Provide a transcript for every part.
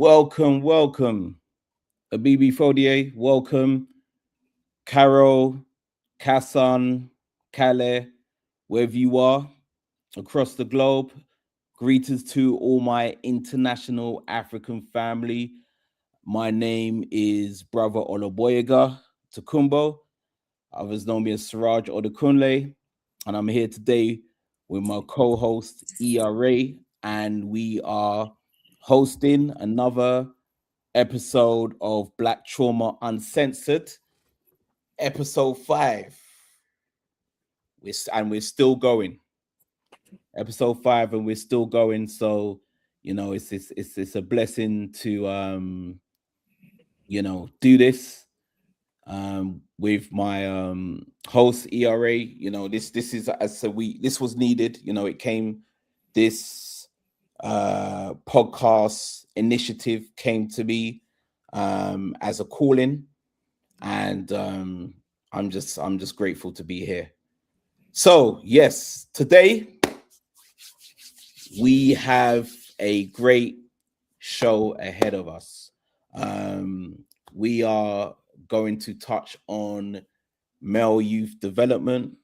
welcome. Abibi Fodier, welcome. Carol, Kassan, Kale, wherever you are across the globe. Greetings to all my international African family. My name is Brother Oloboyega Takumbo. Others know me as Siraj Odukunle. And I'm here today with my co-host ERA. And we are hosting another episode of Black Trauma Uncensored, episode 5. We're still going. Episode 5, and we're still going. So, it's a blessing to do this with my host ERA. This is as so we this was needed. It came this podcast initiative came to me as a calling, and I'm just grateful to be here. So yes, today we have a great show ahead of us. We are going to touch on male youth development.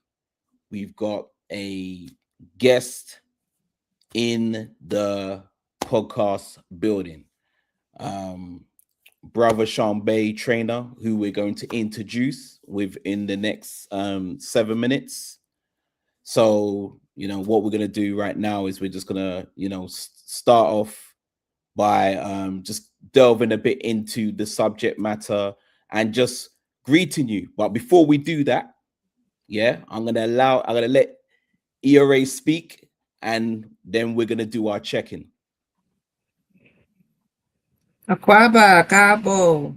We've got a guest in the podcast building, Brother Sean Bay trainer, who we're going to introduce within the next 7 minutes. So, what we're going to do right now is we're just going to, start off by just delving a bit into the subject matter and just greeting you. But before we do that, I'm going to let ERA speak, and then we're going to do our check-in. Akwaba, Kabo.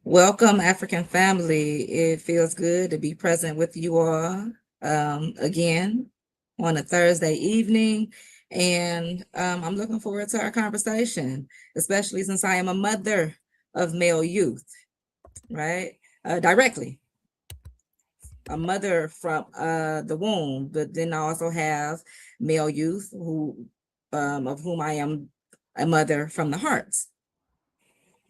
Welcome, African family. It feels good to be present with you all again on a Thursday evening. And I'm looking forward to our conversation, especially since I am a mother of male youth, right? Directly. A mother from the womb, but then I also have male youth of whom I am a mother from the heart.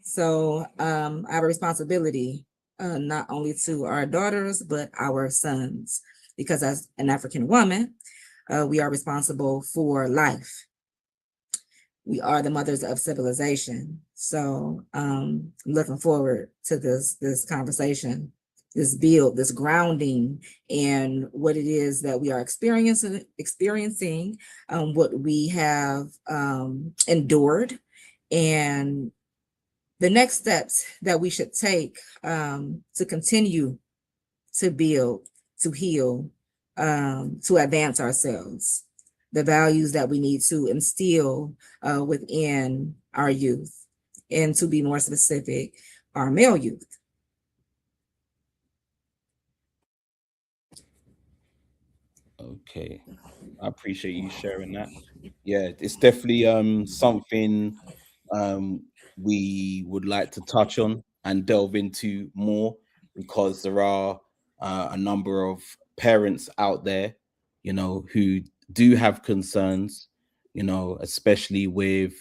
So I have a responsibility not only to our daughters, but our sons, because as an African woman, we are responsible for life. We are the mothers of civilization. So I'm looking forward to this conversation, this build, this grounding, and what it is that we are experiencing, what we have endured, and the next steps that we should take to continue to build, to heal, to advance ourselves, the values that we need to instill within our youth, and to be more specific, our male youth. Okay, I appreciate you sharing that. Yeah, it's definitely something we would like to touch on and delve into more, because there are a number of parents out there, who do have concerns, especially with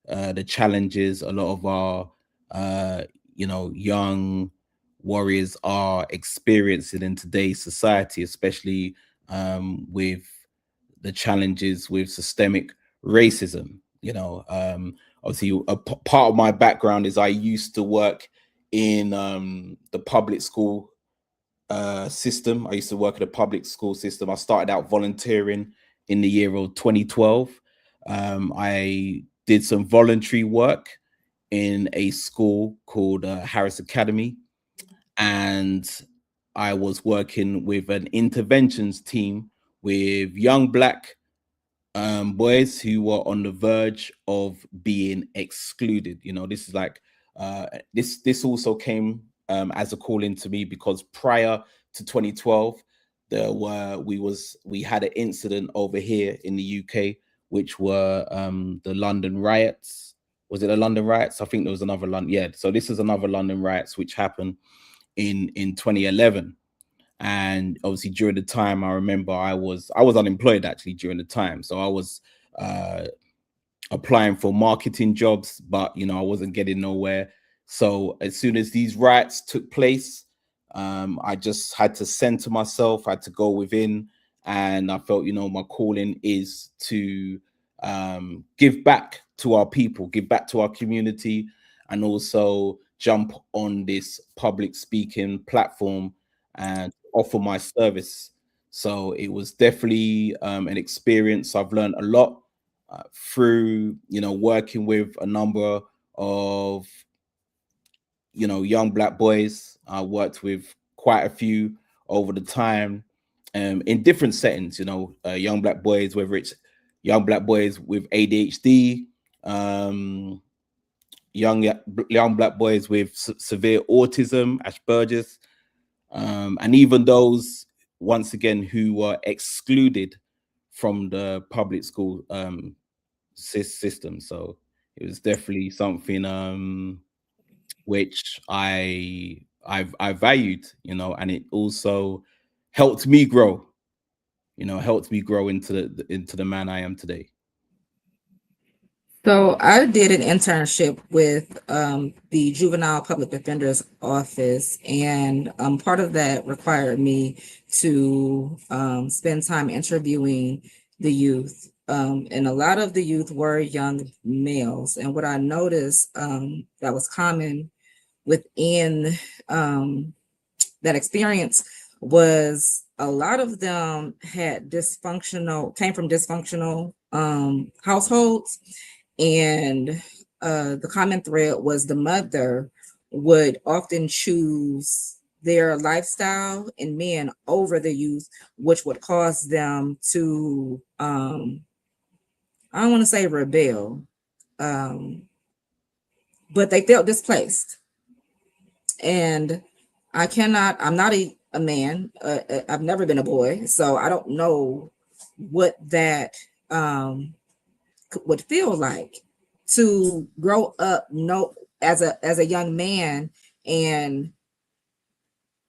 the challenges a lot of our young warriors are experiencing in today's society, especially with the challenges with systemic racism. Obviously, part of my background is I used to work in the public school system. I used to work at a public school system. I started out volunteering in the year of 2012. I did some voluntary work in a school called Harris Academy, and I was working with an interventions team with young black boys who were on the verge of being excluded. This is like this also came as a call in to me, because prior to 2012 we had an incident over here in the UK, which were the London riots. Was it the London riots? I think there was another London. Yeah, so this is another London riots which happened in 2011. And obviously during the time, I remember I was unemployed actually during the time, so I was applying for marketing jobs, but I wasn't getting nowhere. So as soon as these riots took place, I just had to center myself, I had to go within, and I felt, my calling is to give back to our people, give back to our community, and also jump on this public speaking platform and offer my service. So it was definitely an experience. I've learned a lot through working with a number of young Black boys. I worked with quite a few over the time, in different settings. Young Black boys, whether it's young Black boys with ADHD, young Black boys with severe autism, Asperger's, and even those, once again, who were excluded from the public school system. So it was definitely something which I valued, and it also helped me grow, into the man I am today. So I did an internship with the Juvenile Public Defender's Office, and part of that required me to spend time interviewing the youth. And a lot of the youth were young males. And what I noticed that was common within that experience was a lot of them came from dysfunctional households. And the common thread was the mother would often choose their lifestyle and men over the youth, which would cause them to, I don't want to say rebel, but they felt displaced. And I'm not a man. I've never been a boy, so I don't know what that would feel like to grow up as a young man. And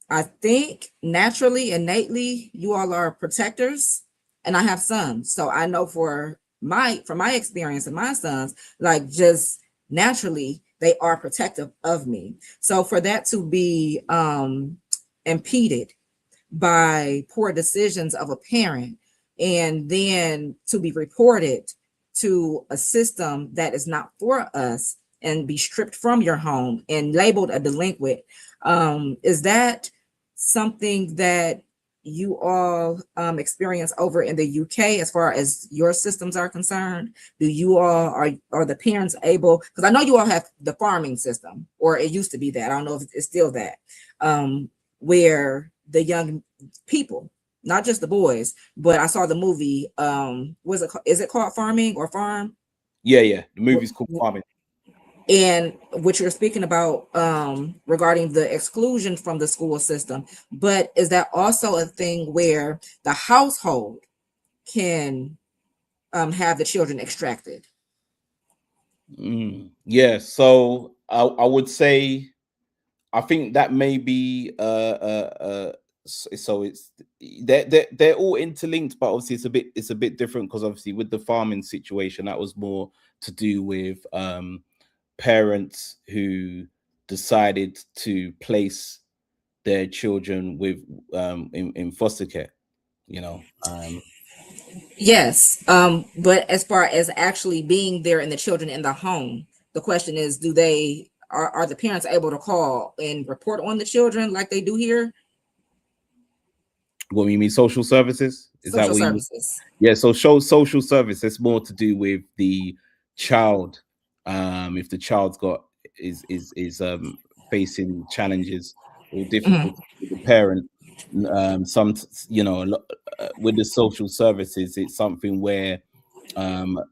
I think naturally, innately, you all are protectors, and I have sons, so I know from my experience and my sons, like, just naturally they are protective of me. So for that to be impeded by poor decisions of a parent, and then to be reported to a system that is not for us, and be stripped from your home and labeled a delinquent, is that something that you all experience over in the UK as far as your systems are concerned? Do you all are the parents able, because I know you all have the farming system, or it used to be that, I don't know if it's still that, where the young people, not just the boys, but I saw the movie, is it called Farming or Farm? Yeah, the movie's called Farming. And what you're speaking about regarding the exclusion from the school system, but is that also a thing where the household can have the children extracted? Yeah, so I would say, I think that may be so it's they're all interlinked, but obviously it's a bit different, because obviously with the farming situation, that was more to do with parents who decided to place their children with in foster care, Yes, but as far as actually being there and the children in the home, the question is, are the parents able to call and report on the children like they do here? What you mean, social services? Is Social that what services? Yeah, so social service, it's more to do with the child. If the child's is facing challenges or difficulties with the parent, with the social services, it's something where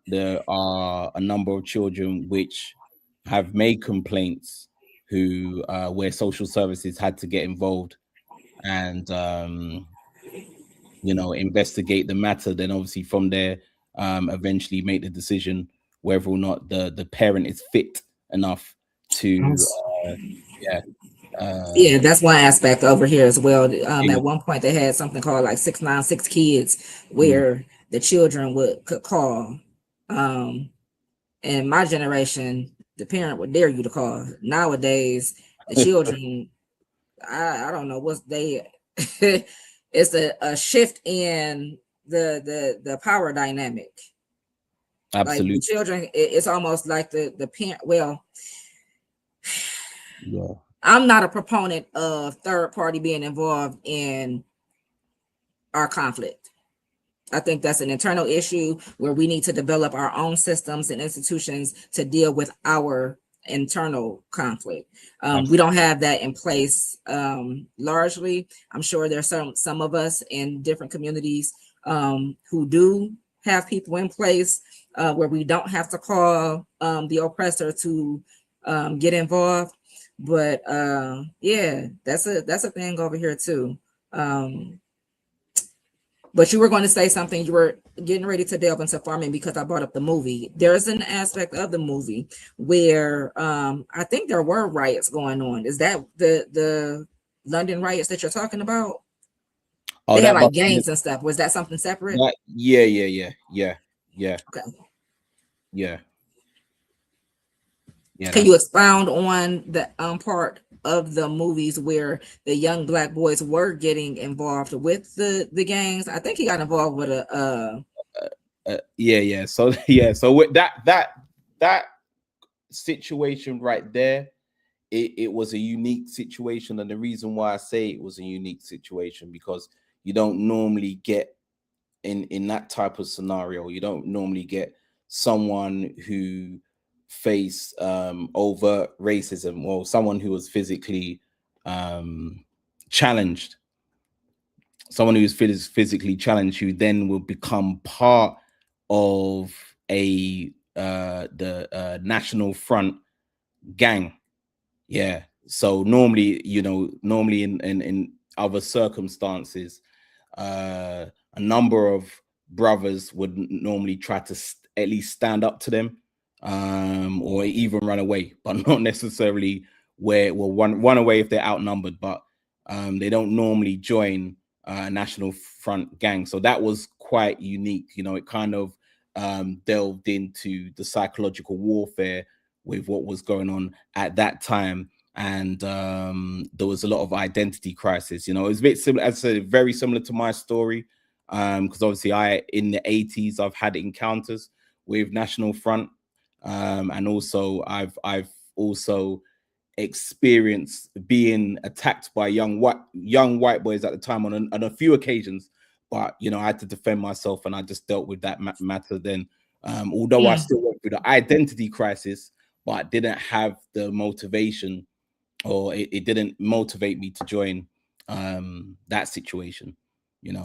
there are a number of children which have made complaints, where social services had to get involved and investigate the matter. Then obviously from there, eventually make the decision whether or not the parent is fit enough to yeah, that's one aspect over here as well. At one point they had something called like 696 kids, where the children could call in my generation, the parent would dare you to call. Nowadays, the children, I don't know what's they. It's a shift in the power dynamic. Like the Absolutely. children, it's almost like the parent. Well, Yeah. I'm not a proponent of third party being involved in our conflict. I think that's an internal issue where we need to develop our own systems and institutions to deal with our internal conflict. We don't have that in place largely. I'm sure there's some of us in different communities who do have people in place where we don't have to call the oppressor to get involved. But yeah, that's a thing over here too. But you were going to say something. You were getting ready to delve into farming because I brought up the movie. There's an aspect of the movie where I think there were riots going on. Is that the London riots that you're talking about? Oh, They had that like must gangs and stuff. Was that something separate? yeah. Okay. Yeah. Can you expound on the part of the movies where the young black boys were getting involved with the gangs? I think he got involved with yeah. So yeah, so with that situation right there, it was a unique situation, and the reason why I say it was a unique situation because you don't normally get in that type of scenario, you don't normally get someone who faced overt racism or someone who was physically challenged, someone who is physically challenged, who then will become part of the National Front gang. Yeah. So normally, normally in other circumstances, a number of brothers would normally try to at least stand up to them, or even run away, but not necessarily run away if they're outnumbered, but they don't normally join a National Front gang. So that was quite unique. It kind of delved into the psychological warfare with what was going on at that time. And there was a lot of identity crisis. It was a bit similar, as I said, very similar to my story, because obviously in the 80s I've had encounters with National Front, and also I've also experienced being attacked by young white boys at the time on a few occasions. But I had to defend myself, and I just dealt with that matter then. Although I still went through the identity crisis, but I didn't have the motivation, or it didn't motivate me to join that situation.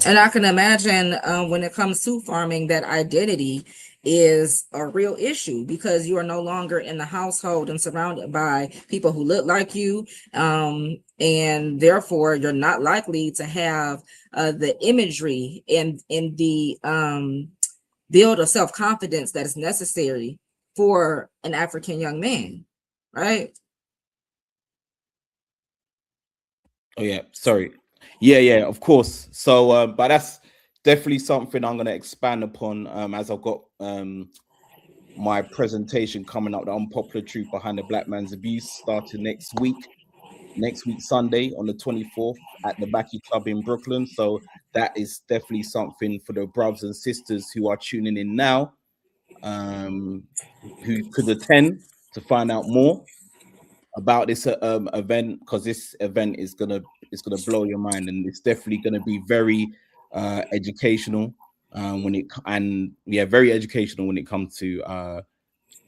And I can imagine when it comes to farming, that identity is a real issue because you are no longer in the household and surrounded by people who look like you, and therefore you're not likely to have the imagery and in the build of self-confidence that is necessary for an African young man, right? Oh yeah, sorry. Yeah, of course. So, but that's definitely something I'm going to expand upon as I've got my presentation coming up, the unpopular truth behind the black man's abuse, starting next week Sunday on the 24th at the Backy Club in Brooklyn. So that is definitely something for the brothers and sisters who are tuning in now, who could attend to find out more about this event, because this event is gonna blow your mind, and it's definitely gonna be very educational very educational when it comes to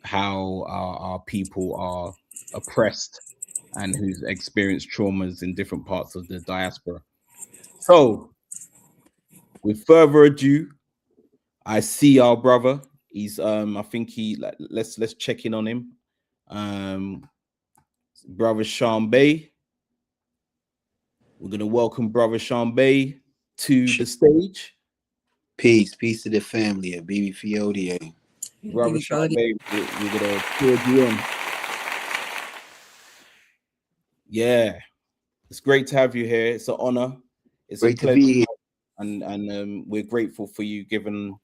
how our people are oppressed and who's experienced traumas in different parts of the diaspora. So, with further ado, I see our brother. He's I think let's check in on him. Brother Sean Bay. We're gonna welcome Brother Sean Bay to the stage. Peace to the family at BB Fiodia. Brother Sean Bay, we're gonna put you in. Yeah, it's great to have you here. It's an honor. It's Great a pleasure, to be here. and we're grateful for you giving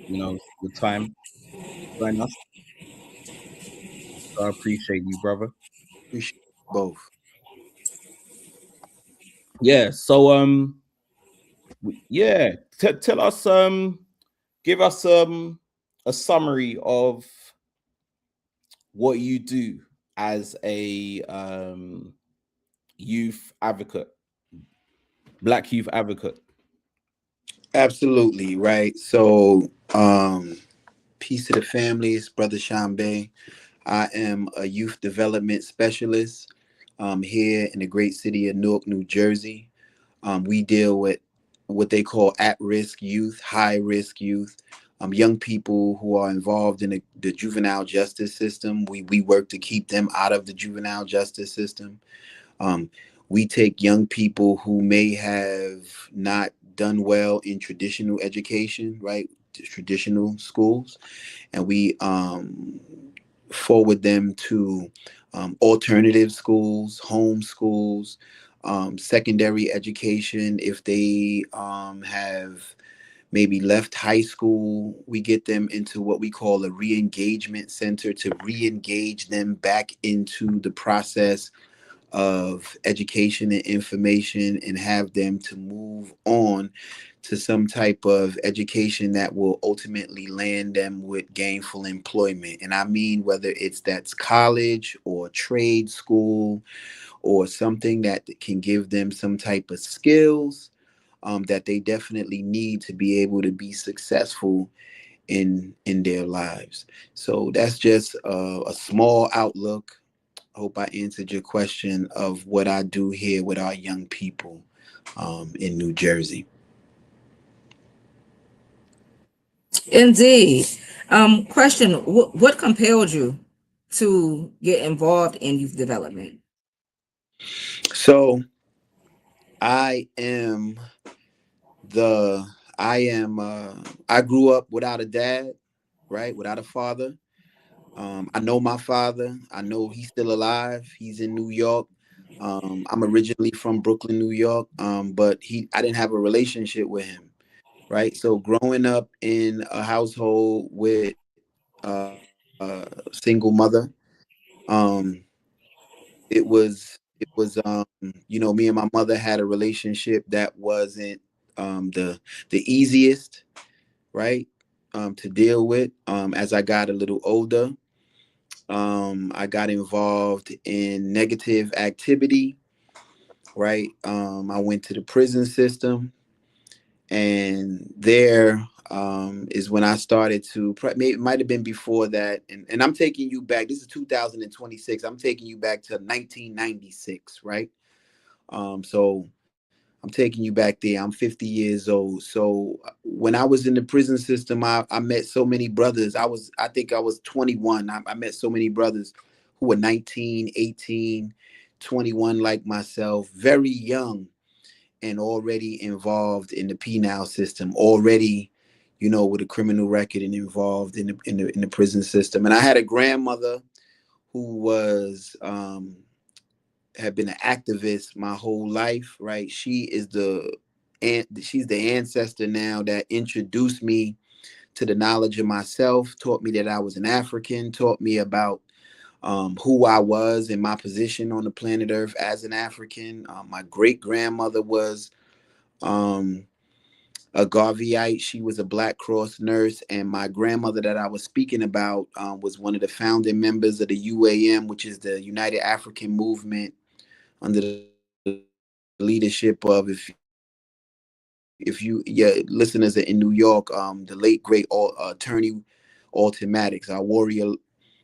the time to join us. So I appreciate you, brother. Appreciate both. Yeah. So yeah, tell us give us a summary of what you do as a youth advocate, black youth advocate. Absolutely, right. So, peace to the families, Brother Shambe. I am a youth development specialist here in the great city of Newark, New Jersey. We deal with what they call at-risk youth, high-risk youth, young people who are involved in the juvenile justice system. We work to keep them out of the juvenile justice system. Um, we take young people who may have not done well in traditional education, right? Traditional schools, and we forward them to alternative schools, home schools, secondary education. If they have maybe left high school, we get them into what we call a re-engagement center to re-engage them back into the process of education and information and have them to move on to some type of education that will ultimately land them with gainful employment. And I mean, whether that's college or trade school or something that can give them some type of skills that they definitely need to be able to be successful in their lives. So that's just a small outlook. Hope I answered your question of what I do here with our young people in New Jersey. Indeed. Question: what compelled you to get involved in youth development? So I am the I am I grew up without a dad, right? Without a father. I know my father. I know he's still alive. He's in New York. I'm originally from Brooklyn, New York, but I didn't have a relationship with him, right? So growing up in a household with a single mother, um, me and my mother had a relationship that wasn't the easiest, right, to deal with. As I got a little older, I got involved in negative activity, right. I went to the prison system, and there is when I started to. It might have been before that, and I'm taking you back. This is 2026. I'm taking you back to 1996, right? So I'm taking you back there. I'm 50 years old. So when I was in the prison system, I met so many brothers. I think I was 21. I met so many brothers who were 19, 18, 21, like myself, very young and already involved in the penal system, already, with a criminal record and involved in the prison system. And I had a grandmother who was had been an activist my whole life, right? She's the ancestor now that introduced me to the knowledge of myself, taught me that I was an African, taught me about who I was and my position on the planet Earth as an African. My great grandmother was um, a Garveyite. She was a Black Cross nurse, and my grandmother that I was speaking about was one of the founding members of the UAM, which is the United African Movement, under the leadership of, if you your listeners are in New York, the late great attorney Alton Maddox, our warrior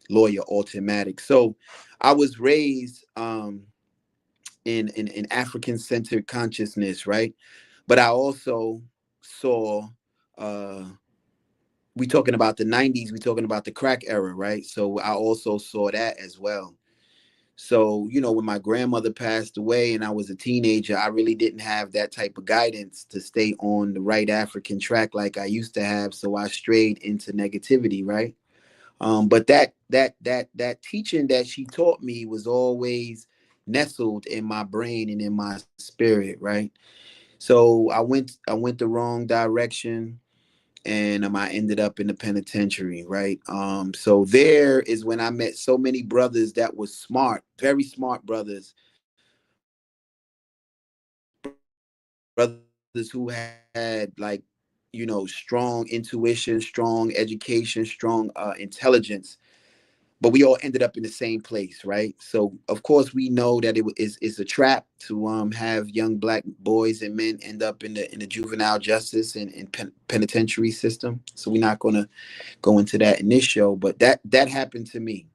lawyer Alton Maddox. So I was raised in African centered consciousness, right? But I also saw uh we talking about the 90s, we talking about the crack era, right? So I also saw that as well. So, when my grandmother passed away and I was a teenager, I really didn't have that type of guidance to stay on the right African track like I used to have. So I strayed into negativity, right? But that teaching that she taught me was always nestled in my brain and in my spirit, right? So I went the wrong direction. and I ended up in the penitentiary, right? So there is when I met so many brothers that was smart, very smart brothers, brothers who had like, strong intuition, strong education, strong intelligence, but we all ended up in the same place, right? So of course we know that it's a trap to have young black boys and men end up in the juvenile justice and penitentiary system. So we're not gonna go into that in this show, but that happened to me.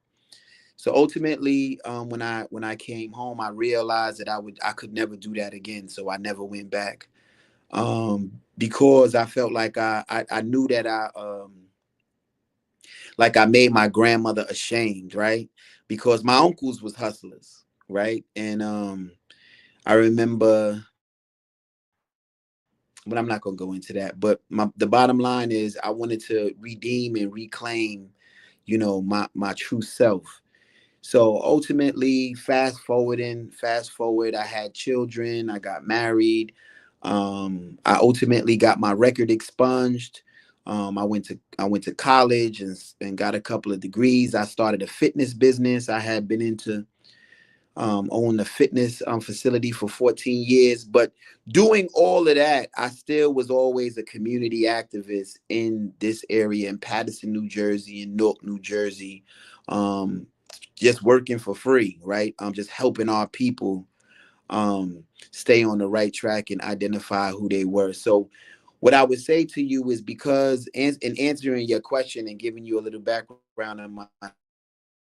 So ultimately, when I came home, I realized that I could never do that again. So I never went back, because I felt like I knew that I made my grandmother ashamed, right? Because my uncles was hustlers, right? And I remember, but I'm not gonna go into that. But the bottom line is I wanted to redeem and reclaim, my true self. So ultimately, fast forward, I had children, I got married. I ultimately got my record expunged. I went to college and got a couple of degrees. I started a fitness business. I had been into own a fitness facility for 14 years. But doing all of that, I still was always a community activist in this area in Paterson, New Jersey, in Newark, New Jersey, um, just working for free, right? Just helping our people stay on the right track and identify who they were. So what I would say to you is, because in answering your question and giving you a little background on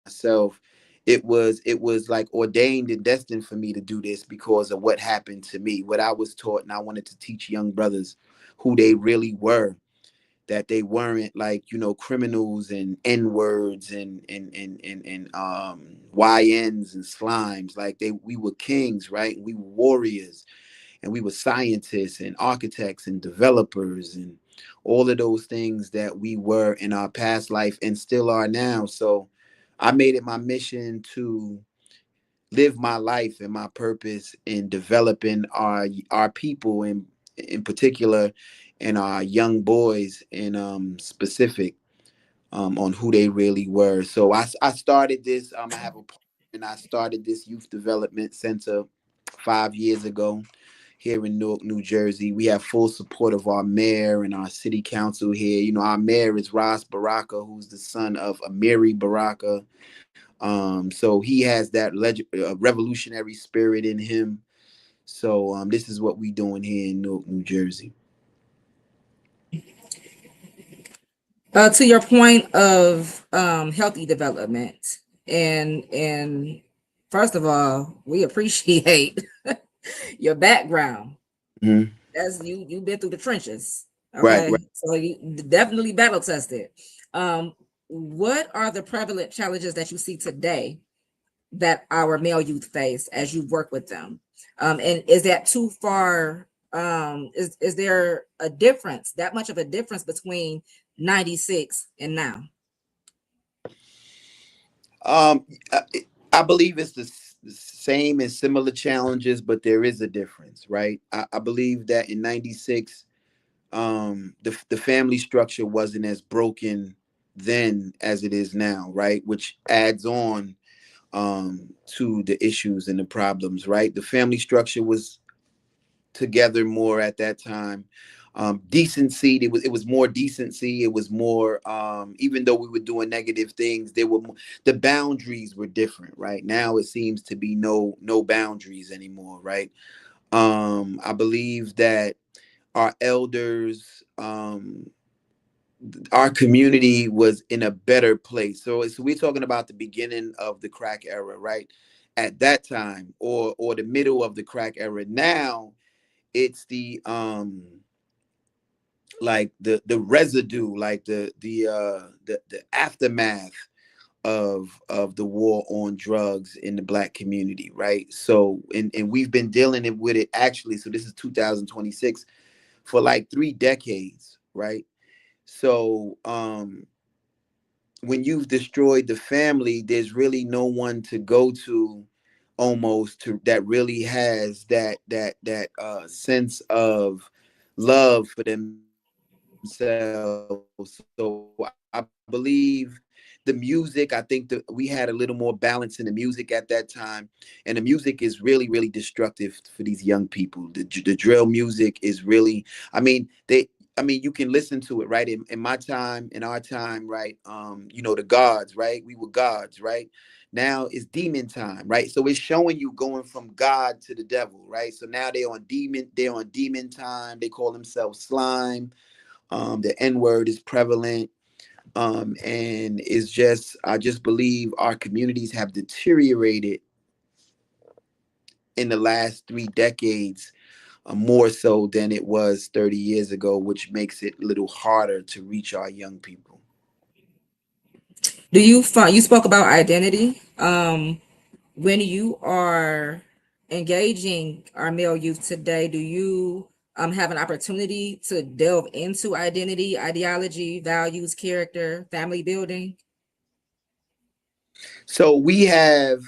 myself, it was like ordained and destined for me to do this because of what happened to me, what I was taught. And I wanted to teach young brothers who they really were, that they weren't like, criminals and N-words and YNs and slimes. Like we were kings, right? We were warriors, and we were scientists and architects and developers and all of those things that we were in our past life and still are now. So I made it my mission to live my life and my purpose in developing our people in particular, and our young boys in specific, on who they really were. So I started this. I have a partner, and I started this youth development center 5 years ago here in Newark, New Jersey. We have full support of our mayor and our city council here. Our mayor is Ras Baraka, who's the son of Amiri Baraka. So he has that revolutionary spirit in him. So this is what we doing here in Newark, New Jersey. To your point of healthy development, and first of all, we appreciate your background. Mhm. As you've been through the trenches, Right, okay? right. So you definitely battle tested. What are the prevalent challenges that you see today that our male youth face as you work with them? And is that too far? Is there a difference, that much of a difference between 96 and now? Um, I, I believe it's the same and similar challenges, but there is a difference, right? I believe that in '96, the family structure wasn't as broken then as it is now, right? Which adds on to the issues and the problems, right? The family structure was together more at that time. Decency, it was more decency. It was more, even though we were doing negative things, the boundaries were different, right? Now it seems to be no boundaries anymore, right? I believe that our elders, our community was in a better place. So we're talking about the beginning of the crack era, right? At that time, or the middle of the crack era. Now it's the residue, like the aftermath of the war on drugs in the black community, right? So and we've been dealing with it actually. So this is 2026, for like 3 decades, right? So when you've destroyed the family, there's really no one to go to, almost, to that really has that sense of love for themselves themselves. So I believe the music, I think that we had a little more balance in the music at that time. And the music is really, really destructive for these young people. The drill music is really, I mean, you can listen to it, right? In my time, in our time, right? The gods, right? We were gods, right? Now it's demon time, right? So it's showing you going from God to the devil, right? So now they're on demon time. They call themselves slime. The N word is prevalent. And it's just, I just believe our communities have deteriorated in the last 3 decades, more so than it was 30 years ago, which makes it a little harder to reach our young people. Do you find, you spoke about identity? When you are engaging our male youth today, do you have an opportunity to delve into identity, ideology, values, character, family building? So we have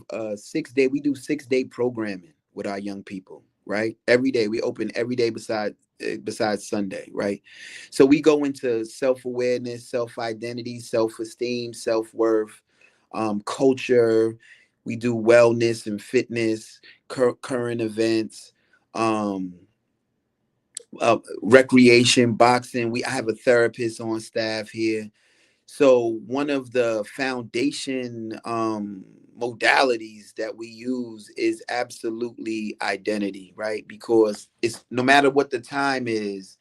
a 6 day, we do 6 day programming with our young people, right? Every day we open every day besides Sunday, right? So we go into self-awareness, self-identity, self-esteem, self-worth, culture. We do wellness and fitness, current events, um, recreation, boxing. I have a therapist on staff here. So one of the foundation modalities that we use is absolutely identity, right? Because it's no matter what the time is,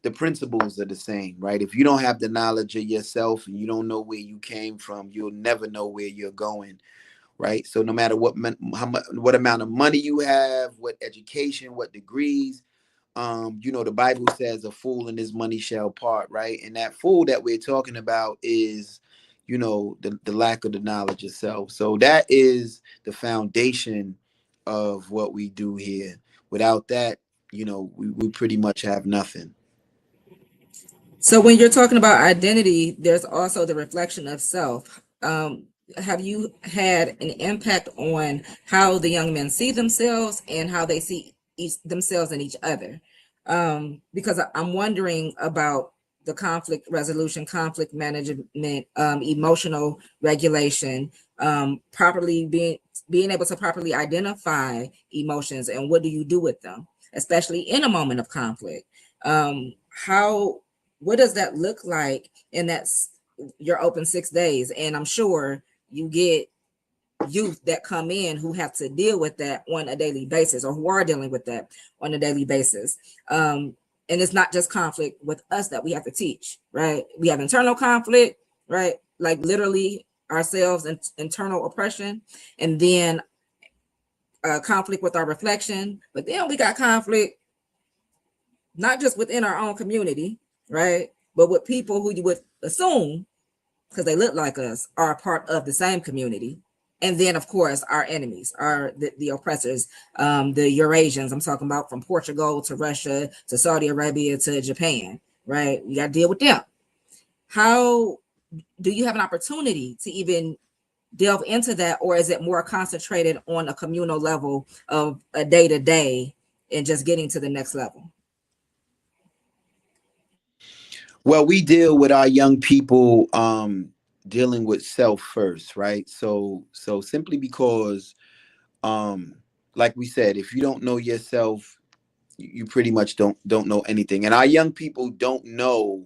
the principles are the same, right? If you don't have the knowledge of yourself and you don't know where you came from, you'll never know where you're going, right? So no matter what amount of money you have, what education, what degrees, the Bible says a fool and his money shall part, right? And that fool that we're talking about is, the lack of the knowledge itself. So that is the foundation of what we do here. Without that, we pretty much have nothing. So when you're talking about identity, there's also the reflection of self. Have you had an impact on how the young men see themselves and how they see themselves and each other? Because I'm wondering about the conflict resolution, conflict management, emotional regulation, properly being able to properly identify emotions and what do you do with them, especially in a moment of conflict. How what does that look like? And that's you're open 6 days, and I'm sure you get youth that come in who have to deal with that on a daily basis or who are dealing with that on a daily basis. And it's not just conflict with us that we have to teach, right? We have internal conflict, right? Like literally ourselves and internal oppression, and then conflict with our reflection. But then we got conflict not just within our own community, right? But with people who you would assume, because they look like us, are part of the same community. And then, of course, our enemies are the oppressors, the Eurasians. I'm talking about from Portugal to Russia to Saudi Arabia to Japan, right? You got to deal with them. How do you have an opportunity to even delve into that, or is it more concentrated on a communal level of a day to day and just getting to the next level? Well, we deal with our young people dealing with self first, right? So simply because um like we said, if you don't know yourself, you pretty much don't know anything. And our young people don't know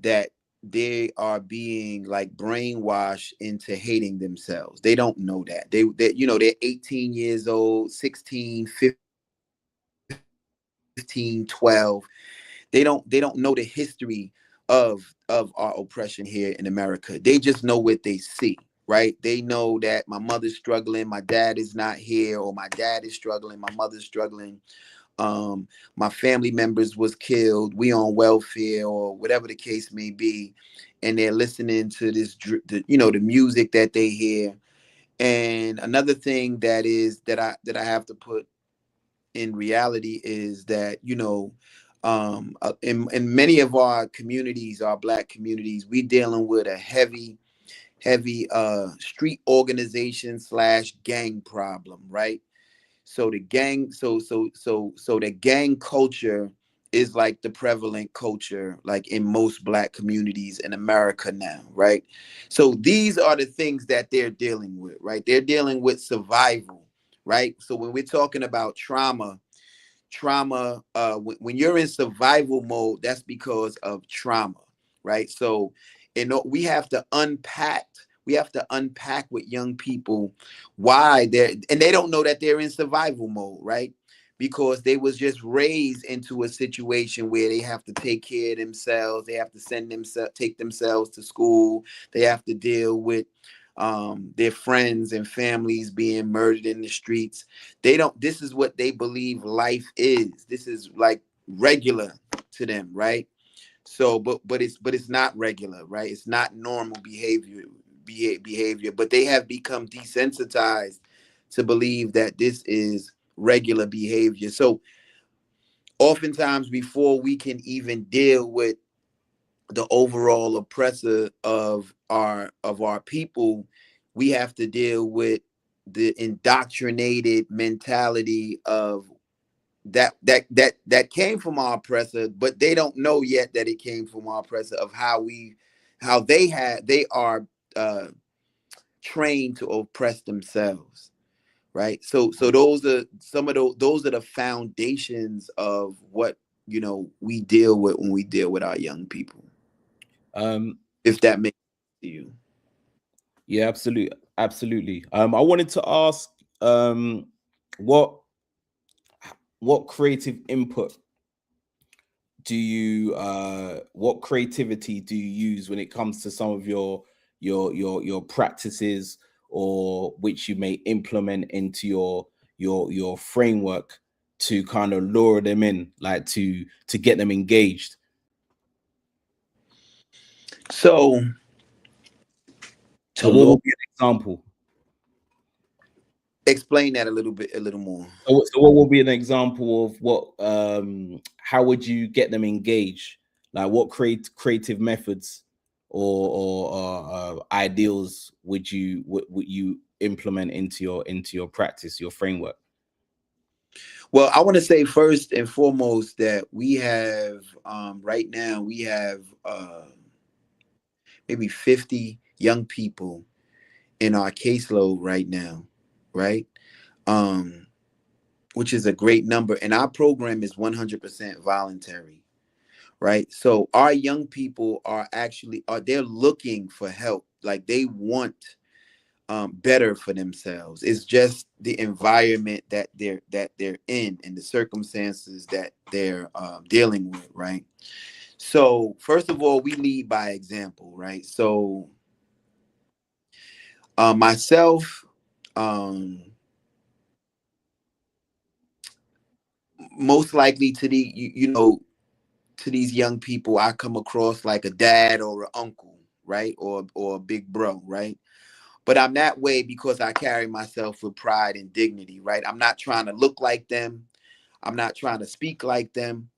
that they are being like brainwashed into hating themselves. They don't know that. They're 18 years old, 16, 15, 12. They don't know the history of our oppression here in America. They just know what they see, right? They know that my mother's struggling, my dad is not here, or my dad is struggling, my mother's struggling, my family members was killed, we on welfare, or whatever the case may be. And they're listening to the music that they hear. And another thing that I have to put in reality is that in many of our communities, our Black communities, we dealing with a heavy street organization / gang problem, right? So the gang culture is like the prevalent culture, like in most Black communities in America now, right? So these are the things that they're dealing with, right? They're dealing with survival, right? So when we're talking about trauma, when you're in survival mode, that's because of trauma, right? So we have to unpack with young people why they don't know that they're in survival mode, right? Because they was just raised into a situation where they have to take care of themselves, they have to take themselves to school, they have to deal with their friends and families being murdered in the streets. This is what they believe life is. This is like regular to them, right? So but it's not regular, right? It's not normal behavior, but they have become desensitized to believe that this is regular behavior. So oftentimes, before we can even deal with the overall oppressor of our people, we have to deal with the indoctrinated mentality of that came from our oppressor, but they don't know yet that it came from our oppressor, of how they are trained to oppress themselves, right? So those are some of those are the foundations of what we deal with when we deal with our young people. If that makes sense to you. Yeah, absolutely. I wanted to ask, what creative input what creativity do you use when it comes to some of your practices, or which you may implement into your framework to kind of lure them in, like to get them engaged? So So what would be an example? explain that a little more. So what would be an example of what how would you get them engaged? Like what creative methods or ideals would you implement into your practice, your framework? Well, I want to say first and foremost that we have right now we have maybe 50 young people in our caseload right now, right? Um, which is a great number. And our program is 100% voluntary, right? So our young people they're looking for help. Like they want better for themselves. It's just the environment that they're in and the circumstances that they're dealing with, right? So first of all, we lead by example, right? So myself, most likely to to these young people, I come across like a dad or an uncle, right? Or a big bro, right? But I'm that way because I carry myself with pride and dignity, right? I'm not trying to look like them. I'm not trying to speak like them,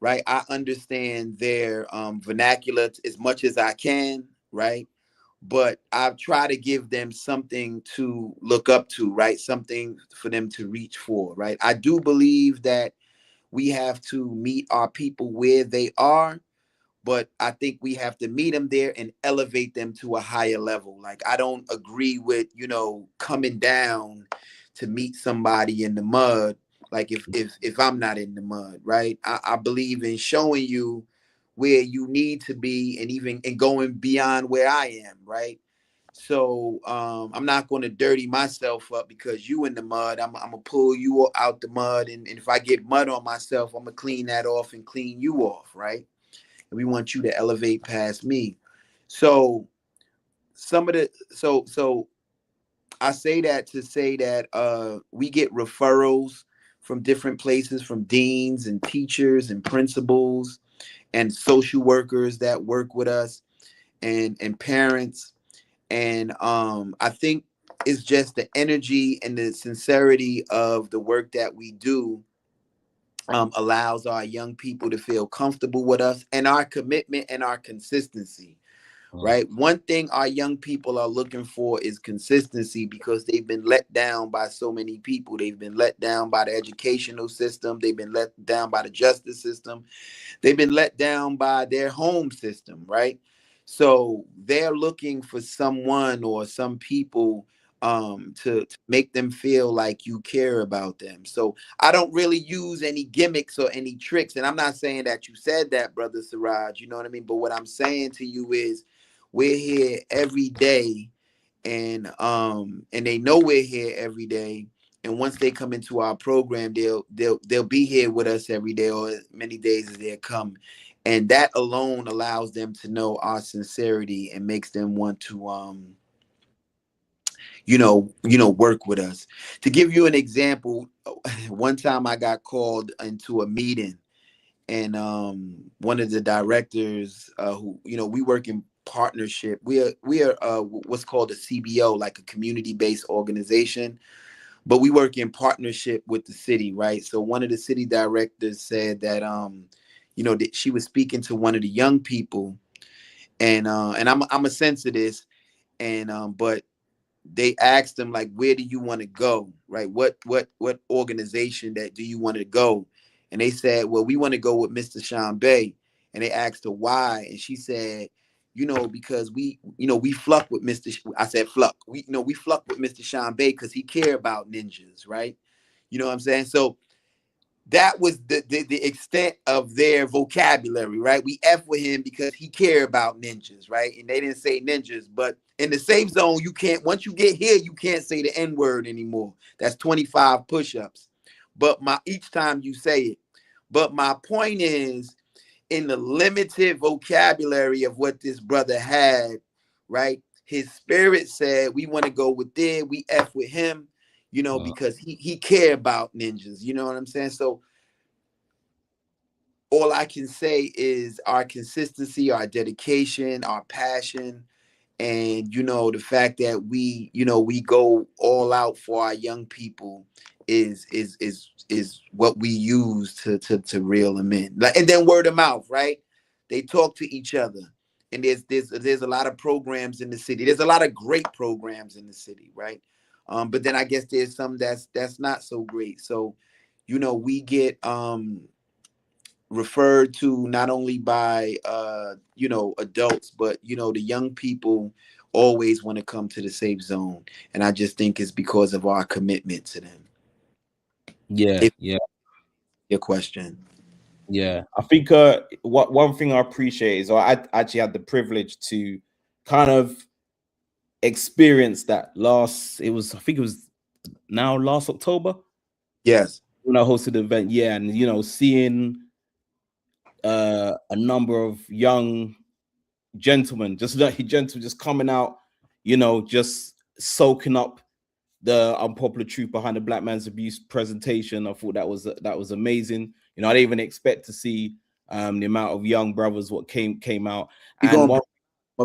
right? I understand their vernacular as much as I can, right? But I try to give them something to look up to, right? Something for them to reach for, right? I do believe that we have to meet our people where they are, but I think we have to meet them there and elevate them to a higher level. Like I don't agree with, coming down to meet somebody in the mud. Like if I'm not in the mud, right? I believe in showing you where you need to be and going beyond where I am, right? So I'm not going to dirty myself up because you in the mud. I'm gonna pull you out the mud, and if I get mud on myself, I'm gonna clean that off and clean you off, right? And we want you to elevate past me. So so I say that to say that we get referrals from different places, from deans and teachers and principals and social workers that work with us, and parents. And I think it's just the energy and the sincerity of the work that we do allows our young people to feel comfortable with us, and our commitment and our consistency, right? One thing our young people are looking for is consistency, because they've been let down by so many people. They've been let down by the educational system. They've been let down by the justice system. They've been let down by their home system, right? So they're looking for someone or some people to make them feel like you care about them. So I don't really use any gimmicks or any tricks. And I'm not saying that you said that, Brother Siraj, you know what I mean? But what I'm saying to you is we're here every day, and they know we're here every day. And once they come into our program, they'll be here with us every day, or as many days as they come. And that alone allows them to know our sincerity and makes them want to work with us. To give you an example, one time I got called into a meeting, and one of the directors, who, we work in partnership. We are what's called a CBO, like a community-based organization, but we work in partnership with the city, right? So one of the city directors said that that she was speaking to one of the young people, and I'm a sense of this, and but they asked them, like, where do you want to go, right? What organization that do you want to go? And they said, well, we want to go with Mr. Sean Bay. And they asked her why, and she said, because we fluck with I said fluck. We fluck with Mr. Sean Bay because he care about ninjas, right? You know what I'm saying? So that was the extent of their vocabulary, right? We F with him because he care about ninjas, right? And they didn't say ninjas, but in the safe zone, you can't, once you get here, you can't say the N word anymore. That's 25 push-ups. But each time you say it. But my point is, in the limited vocabulary of what this brother had, right? His spirit said, we want to go with there, we F with him, because he care about ninjas, you know what I'm saying? So all I can say is our consistency, our dedication, our passion, and the fact that we go all out for our young people is what we use to reel them in. Like, and then word of mouth, right? They talk to each other, and there's a lot of programs in the city. There's a lot of great programs in the city, right? But then I guess there's some that's not so great. So we get referred to not only by adults, but the young people always want to come to the safe zone, and I just think it's because of our commitment to them. Yeah. Your question. Yeah, I think one thing I appreciate is I actually had the privilege to kind of experience that I think it was now last October. Yes. When I hosted the event, yeah, and seeing a number of young gentlemen, just coming out, just soaking up the unpopular truth behind the Black Man's Abuse presentation. I thought that was amazing. I didn't even expect to see the amount of young brothers what came out. We'll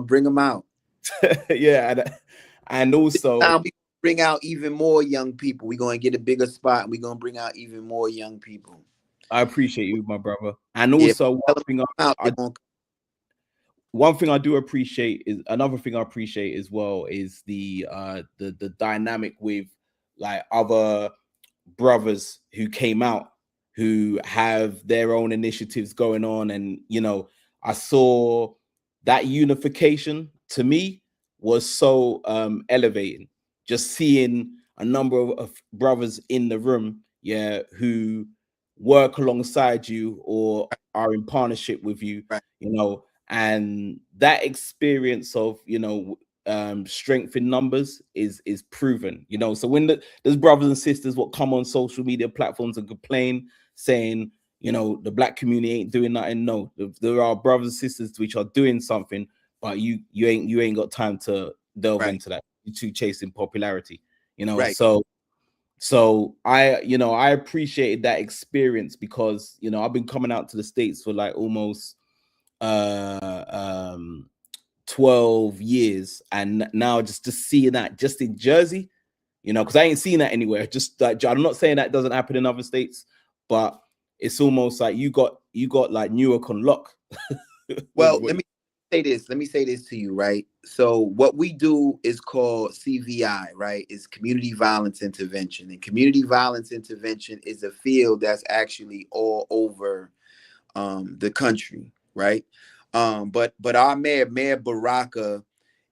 bring them out. Yeah, and also we bring out even more young people. We're going to get a bigger spot, and we're going to bring out even more young people. I appreciate you, my brother. And also one thing I do appreciate is another thing I appreciate as well is the dynamic with like other brothers who came out who have their own initiatives going on, and I saw that unification. To me, was so elevating, just seeing a number of brothers in the room, who work alongside you or are in partnership with you, right. And that experience of strength in numbers is proven. So when there's brothers and sisters what come on social media platforms and complain, saying the Black community ain't doing nothing, no, there are brothers and sisters which are doing something, but you ain't got time to delve right. into that. You're too chasing popularity, right. So I appreciated that experience, because I've been coming out to the States for like almost 12 years, and now just seeing that just in Jersey, because I ain't seen that anywhere. Just like, I'm not saying that doesn't happen in other states, but it's almost like you got like Newark on lock. Well, let say this. Let me say this to you, right? So what we do is called CVI, right? Is community violence intervention. And community violence intervention is a field that's actually all over the country, right? But our Mayor Baraka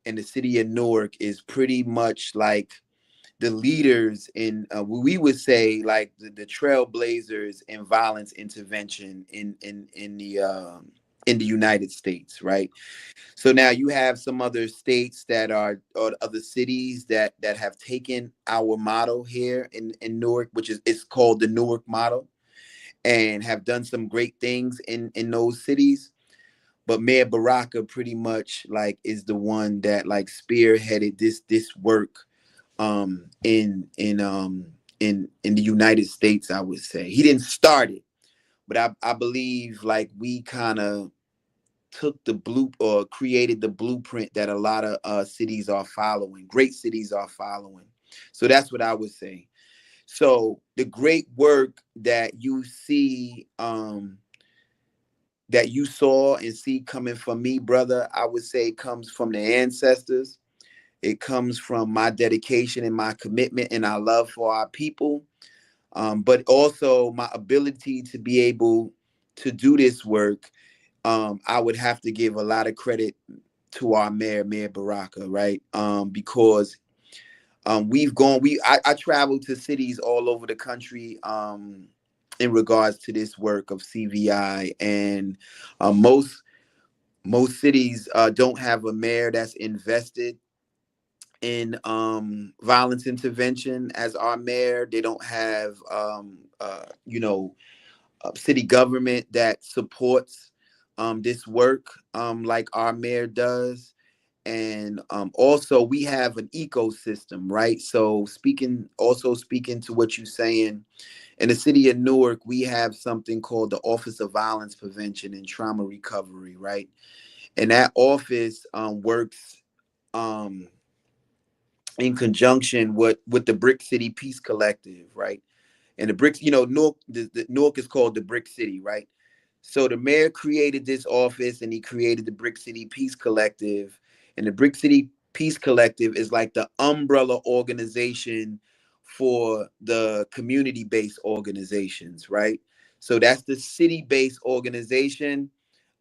in the city of Newark is pretty much like the leaders in we would say like the trailblazers in violence intervention in the United States, right? So now you have some other states that are, or other cities that have taken our model here in Newark, which is, it's called the Newark model, and have done some great things in those cities. But Mayor Baraka pretty much like is the one that like spearheaded this work in the United States. I would say he didn't start it, but I believe like we kind of took the blue or created the blueprint that a lot of cities are following, great cities are following. So that's what I would say. So the great work that you see, that you saw and see coming from me, brother, I would say comes from the ancestors. It comes from my dedication and my commitment and our love for our people, but also my ability to be able to do this work. I would have to give a lot of credit to our Mayor Baraka, right? Because I traveled to cities all over the country in regards to this work of CVI, and most cities don't have a mayor that's invested in violence intervention as our mayor. They don't have city government that supports this work like our mayor does. And also we have an ecosystem, right? So speaking to what you're saying, in the city of Newark, we have something called the Office of Violence Prevention and Trauma Recovery, right? And that office works in conjunction with the Brick City Peace Collective, right? And the bricks, Newark, the Newark is called the Brick City, right? So the mayor created this office and he created the Brick City Peace Collective. And the Brick City Peace Collective is like the umbrella organization for the community-based organizations, right? So that's the city-based organization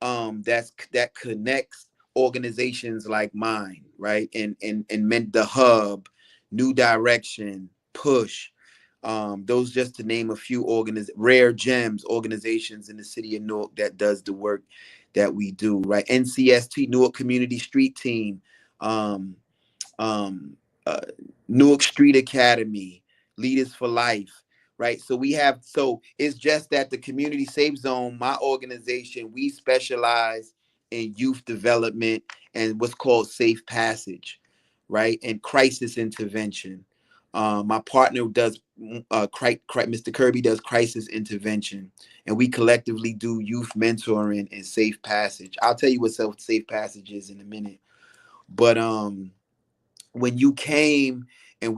that connects organizations like mine, right? And meant the Hub, New Direction, Push, those just to name a few rare gems organizations in the city of Newark that does the work that we do, right? NCST, Newark Community Street Team, um, Newark Street Academy, Leaders for Life, right? So it's just that the Community Safe Zone, my organization, we specialize in youth development and what's called safe passage, right? And crisis intervention. My partner does, Mr. Kirby does crisis intervention, and we collectively do youth mentoring and safe passage. I'll tell you what safe passage is in a minute. But when you came and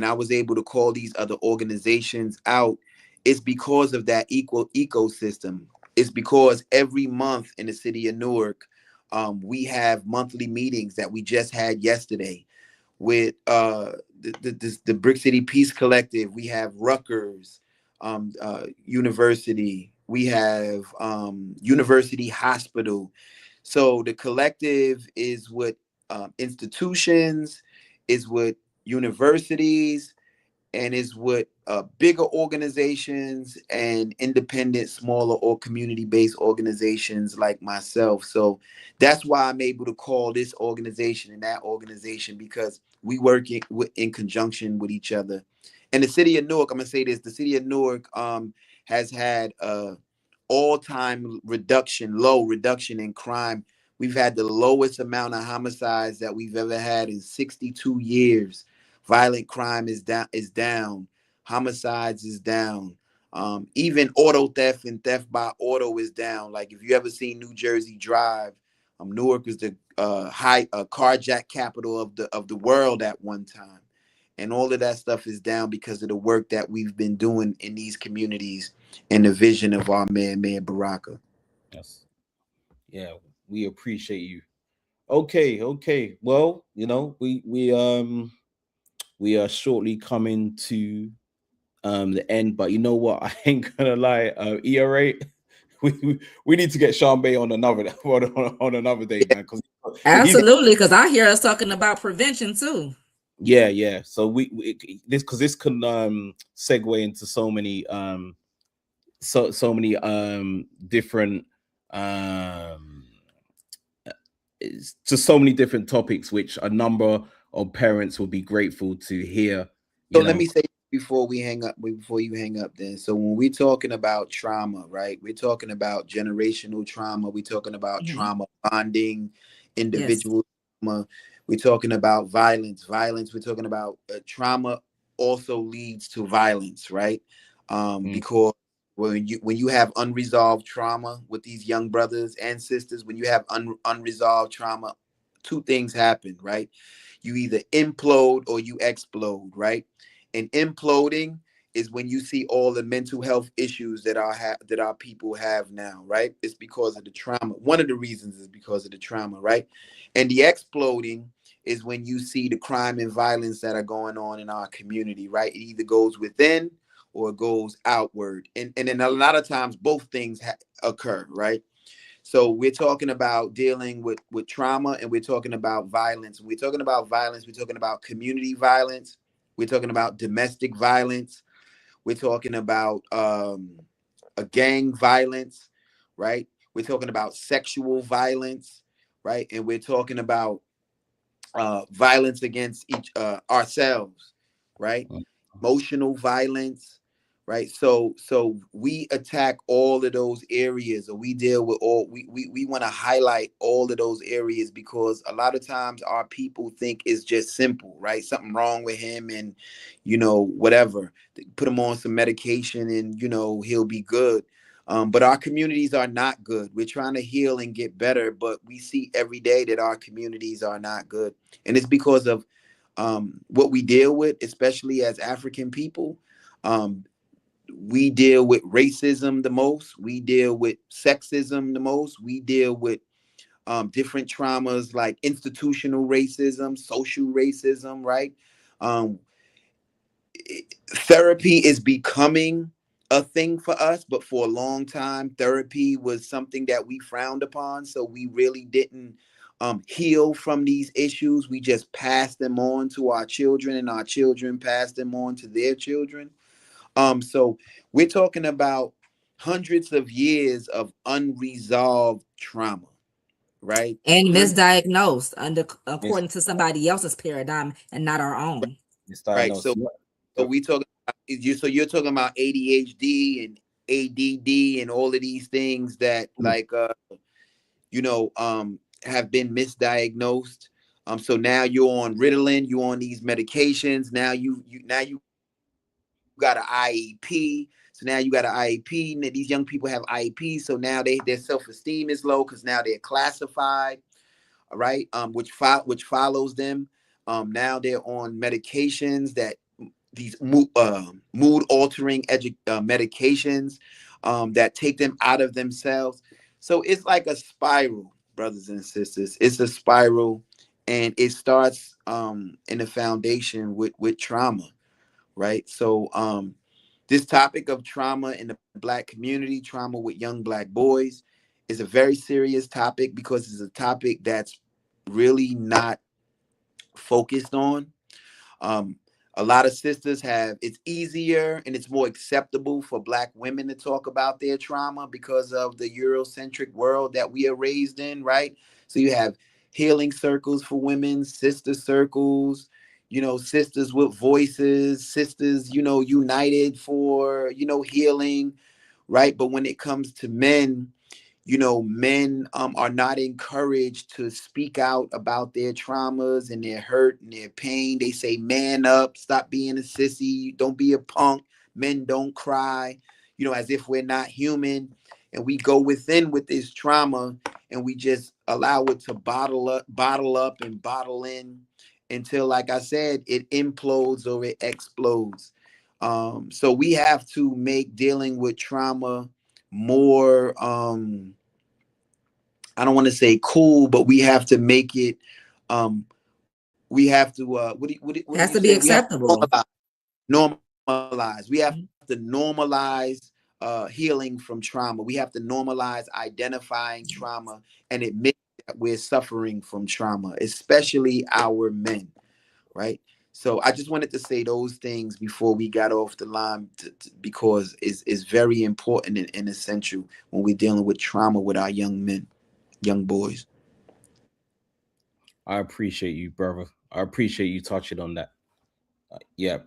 I was able to call these other organizations out, it's because of that equal ecosystem. It's because every month in the city of Newark, we have monthly meetings that we just had yesterday with the Brick City Peace Collective. We have Rutgers University. We have University Hospital. So the collective is with institutions, is with universities, and is with bigger organizations and independent, smaller or community-based organizations like myself. So that's why I'm able to call this organization and that organization, because we work in conjunction with each other. And the city of Newark, I'm gonna say this: the city of Newark has had all-time low reduction in crime. We've had the lowest amount of homicides that we've ever had in 62 years. Violent crime is down. Homicides is down. Even auto theft and theft by auto is down. Like if you ever seen New Jersey Drive, Newark was the carjack capital of the world at one time. And all of that stuff is down because of the work that we've been doing in these communities and the vision of our Mayor Baraka. Yes. Yeah. We appreciate you. Okay, okay. Well, you know, we are shortly coming to the end, but you know what? I ain't gonna lie, ERA, we need to get Sean Bay on another on another day, man, because he's Absolutely, because I hear us talking about prevention too. yeah, yeah. So we this because this can segue into so many so many different um it's just so many different topics which a number of parents will be grateful to hear, So you let know. me say before we hang up, before you hang up, then. So when we're talking about trauma, right? We're talking about generational trauma. We're talking about Mhm. trauma bonding, Yes. individual trauma. We're talking about violence. Violence. We're talking about trauma. Also leads to violence, right? Mm, Because when you have unresolved trauma with these young brothers and sisters, when you have unresolved trauma, two things happen, right? You either implode or you explode, right? And imploding is when you see all the mental health issues that our people have now, right? It's because of the trauma. One of the reasons is because of the trauma, right? And the exploding is when you see the crime and violence that are going on in our community, right? It either goes within or it goes outward, and then a lot of times both things occur, right? So we're talking about dealing with trauma, and we're talking about violence. We're talking about violence. We're talking about community violence. We're talking about domestic violence. We're talking about a gang violence, right? We're talking about sexual violence, right? And we're talking about violence against each ourselves, right? mm, Emotional violence, right? So we attack all of those areas, or we deal with all. We want to highlight all of those areas because a lot of times our people think it's just simple, right? Something wrong with him, and whatever. Put him on some medication, and he'll be good. But our communities are not good. We're trying to heal and get better, but we see every day that our communities are not good, and it's because of what we deal with, especially as African people. Um, we deal with racism the most. We deal with sexism the most. We deal with different traumas like institutional racism, social racism, right? Um, Therapy is becoming a thing for us, but for a long time therapy was something that we frowned upon, so we really didn't heal from these issues. We just passed them on to our children, and our children passed them on to their children. So we're talking about hundreds of years of unresolved trauma, right? And Hundreds. misdiagnosed under mis- according to somebody else's paradigm and not our own. Right. So misdiagnosed. So So, we talking about so you're talking about ADHD and ADD and all of these things that mm, like have been misdiagnosed. So now you're on Ritalin, you're on these medications. Now you got an IEP. So now you got an IEP. And these young people have IEPs. So now their self-esteem is low because now they're classified, all right? Which follows them. Now they're on medications that these mood altering medications that take them out of themselves. So it's like a spiral, brothers and sisters. It's a spiral, and it starts in the foundation with trauma, right? So this topic of trauma in the Black community, trauma with young Black boys, is a very serious topic because it's a topic that's really not focused on. um, a lot of sisters have it's easier and it's more acceptable for Black women to talk about their trauma because of the Eurocentric world that we are raised in, right? So you have healing circles for women, sister circles, sisters with voices, sisters, united for, healing, right? But when it comes to men, men are not encouraged to speak out about their traumas and their hurt and their pain. They say, man up, stop being a sissy, don't be a punk, men don't cry, as if we're not human. And we go within with this trauma, and we just allow it to bottle up and bottle in until, like I said, it implodes or it explodes. So we have to make dealing with trauma more I don't want to say cool, but we have to make it, we have to, what do Has you to be say? We have to acceptable. normalize. We have Mhm. to normalize healing from trauma. We have to normalize identifying trauma and admit that we're suffering from trauma, especially our men, right? So I just wanted to say those things before we got off the line because it's very important and essential when we're dealing with trauma with our young men, young boys. I appreciate you, brother. I appreciate you touching on that. Yeah.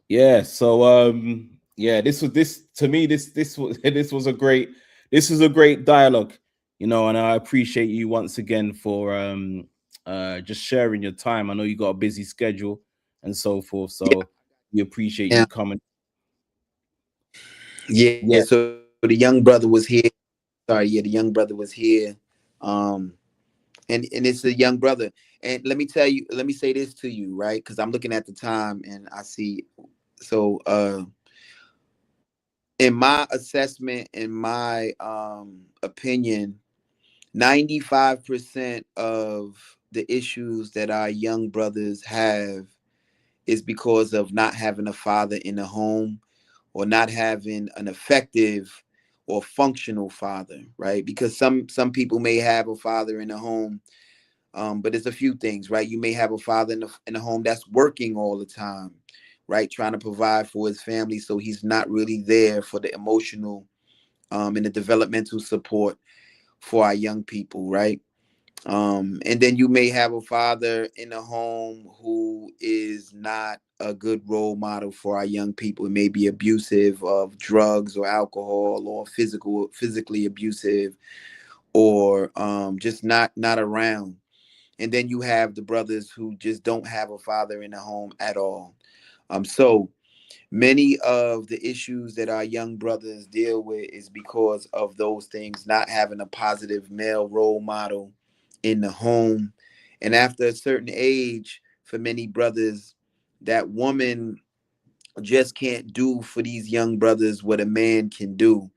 Yeah. So yeah, this to me, this was this was a great dialogue, you know, and I appreciate you once again for just sharing your time. I know you got a busy schedule and so forth. Yeah. So we appreciate Yeah. you coming. Yeah. Yeah. So the young brother was here. Sorry, yeah, the young brother was here. Um, and it's a young brother. And let me tell you, let me say this to you, right? Because I'm looking at the time and I see. So in my assessment, in my opinion, 95% of the issues that our young brothers have is because of not having a father in the home or not having an effective or functional father, right? Because some people may have a father in the home, but it's a few things, right? You may have a father in the home that's working all the time, right? Trying to provide for his family, so he's not really there for the emotional and the developmental support for our young people, right? And then you may have a father in a home who is not a good role model for our young people. It may be abusive of drugs or alcohol or physically abusive or just not around. And then you have the brothers who just don't have a father in the home at all. So many of the issues that our young brothers deal with is because of those things, not having a positive male role model in the home. And after a certain age, for many brothers, that woman just can't do for these young brothers what a man can do.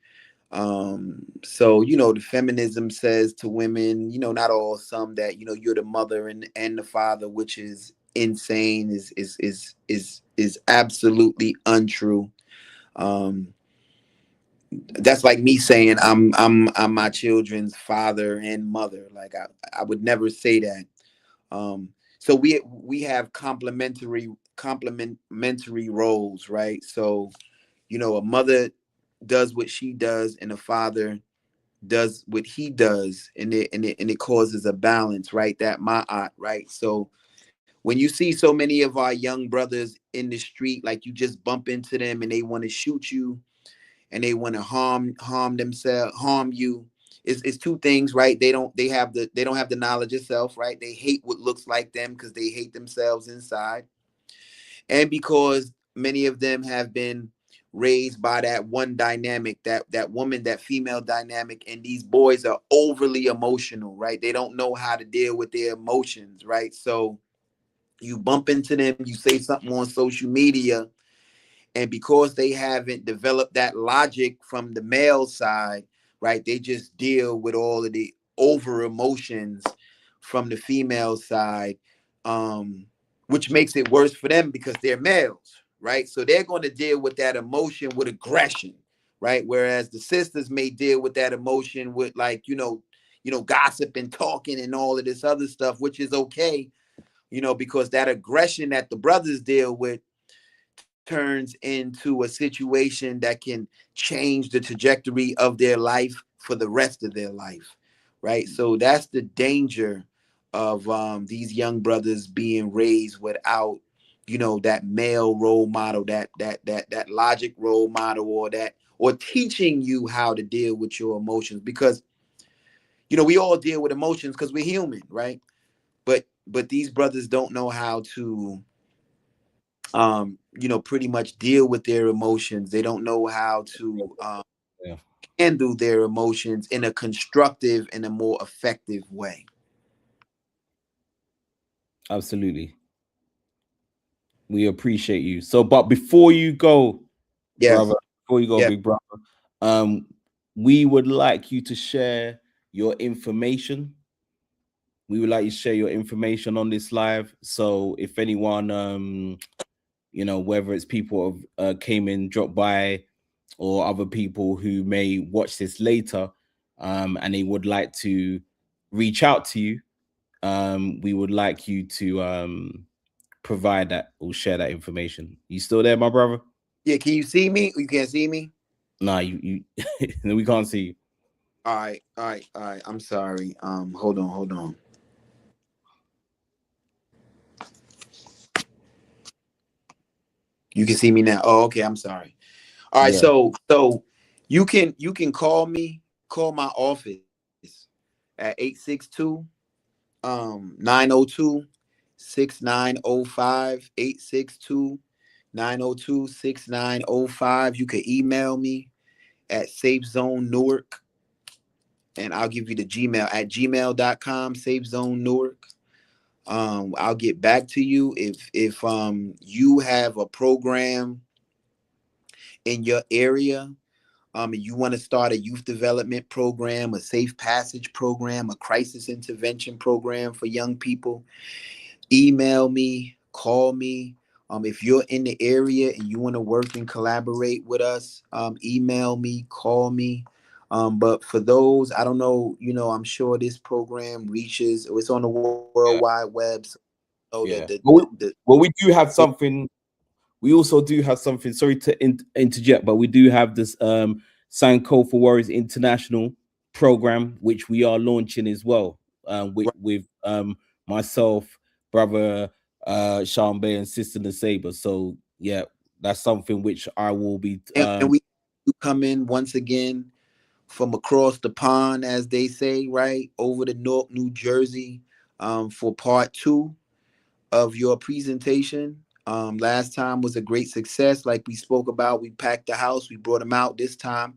So the feminism says to women, not all, some, that you're the mother and the father, which is insane, is absolutely untrue. um that's like me saying I'm my children's father and mother. Like I would never say that. So we have complementary roles, right? So a mother does what she does and a father does what he does, and it causes a balance, right? That my aunt, right? So when you see so many of our young brothers in the street, like you just bump into them and they want to shoot you and they want to harm you. It's two things, right? They don't have the knowledge of self, right? They hate what looks like them because they hate themselves inside, and because many of them have been raised by that one dynamic, that woman, that female dynamic, and these boys are overly emotional, right? They don't know how to deal with their emotions, right? So you bump into them, you say something on social media, and because they haven't developed that logic from the male side, right, they just deal with all of the over emotions from the female side, um, which makes it worse for them because they're males, right? So they're going to deal with that emotion with aggression, right? Whereas the sisters may deal with that emotion with, like, gossip and talking and all of this other stuff, which is okay, because that aggression that the brothers deal with turns into a situation that can change the trajectory of their life for the rest of their life, right? So that's the danger of these young brothers being raised without that male role model, that logic role model, or teaching you how to deal with your emotions, because we all deal with emotions because we're human, right? But these brothers don't know how to pretty much deal with their emotions. They don't know how to Yeah. handle their emotions in a constructive and a more effective way. Absolutely. We appreciate you. So, but before you go, Yes. brother, before you go, Yeah. big brother, um, we would like you to share your information. We would like you to share your information on this live. So if anyone, whether it's people came in, dropped by, or other people who may watch this later, and they would like to reach out to you, we would like you to provide that or share that information. You still there, my brother? Yeah, can you see me? You can't see me? Nah, you we can't see you. All right. I'm sorry. Hold on. You can see me now. Oh, okay. I'm sorry. All right. Yeah. So you can call me, call my office at 862-902-6905, 862-902-6905. You can email me at Safe Zone Newark, and I'll give you the Gmail at gmail.com, Safe Zone Newark. I'll get back to you if you have a program in your area, you want to start a youth development program, a safe passage program, a crisis intervention program for young people. Email me, call me. If you're in the area and you want to work and collaborate with us, email me, call me. But for those, I don't know, I'm sure this program reaches, it's on the World Wide Web. So Yeah. Well, we do have something. We also do have something. Sorry to interject, but we do have this Sankofa for Warriors International program, which we are launching as well. With myself, brother Sean Bay, and sister Nasaba. So yeah, that's something which I will be. And we come in once again from across the pond, as they say, right over to Newark, New Jersey, for part 2 of your presentation. Last time was a great success. Like we spoke about, we packed the house, we brought them out. This time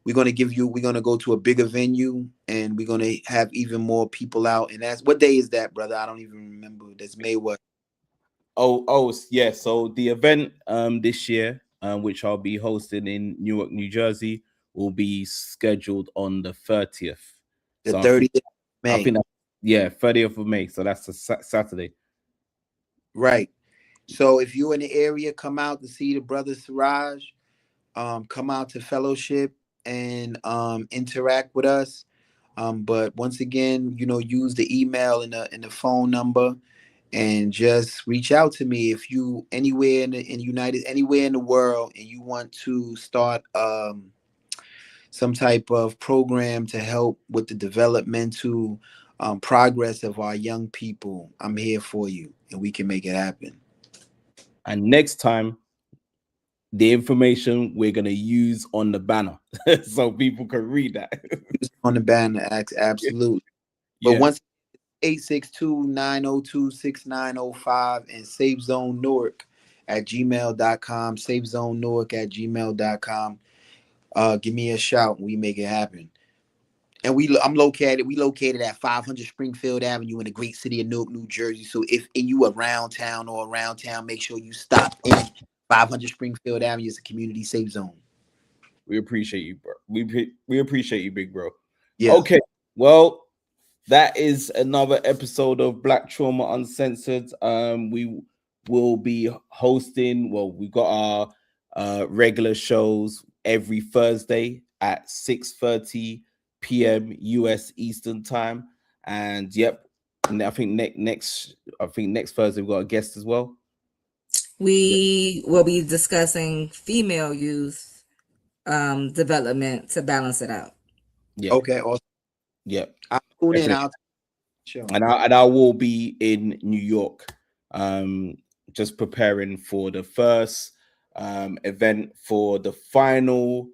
we're going to go to a bigger venue, and we're going to have even more people out. And that's, what day is that, brother? I don't even remember. That's May what? Oh yeah. So the event this year, which I'll be hosting in Newark, New Jersey, will be scheduled on the 30th. The 30th of May. I think 30th of May. So that's a Saturday. Right. So if you're in the area, come out to see the brother Siraj. Come out to fellowship and interact with us. But once again, use the email and the phone number, and just reach out to me if you anywhere in the world, and you want to start some type of program to help with the developmental progress of our young people. I'm here for you, and we can make it happen. And next time, the information we're going to use on the banner so people can read that. On the banner, absolutely. Yeah. But once 862-902-6905 and Safe Zone Newark at gmail.com, Safe Zone Newark at gmail.com. Give me a shout and we make it happen. And we located at 500 Springfield Avenue in the great city of Newark, New Jersey. So if you around town, make sure you stop in 500 Springfield Avenue. Is a community safe zone. We appreciate you, bro. We appreciate you, big bro. Yeah. Okay. Well, that is another episode of Black Trauma Uncensored. We will be hosting. Well, we've got our regular shows every Thursday at 6:30 p.m. US Eastern Time. And yep, I think next Thursday we've got a guest as well. We will be discussing female youth development to balance it out. Yeah. Okay. Awesome. Yeah. I'll tune in. Sure. And I will be in New York, just preparing for the first event for the final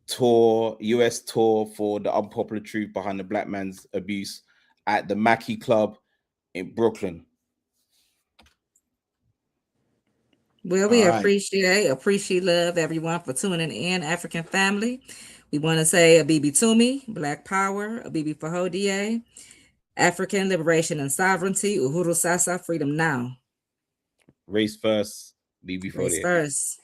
tour, US tour for the Unpopular Truth Behind the Black Man's Abuse at the Mackey Club in Brooklyn. Well, we appreciate love everyone for tuning in, African family. We want to say Abibi Tumi, Black Power, Abibi Fahodie, African Liberation and Sovereignty, Uhuru Sasa, Freedom Now. Race first, BB48. Race first.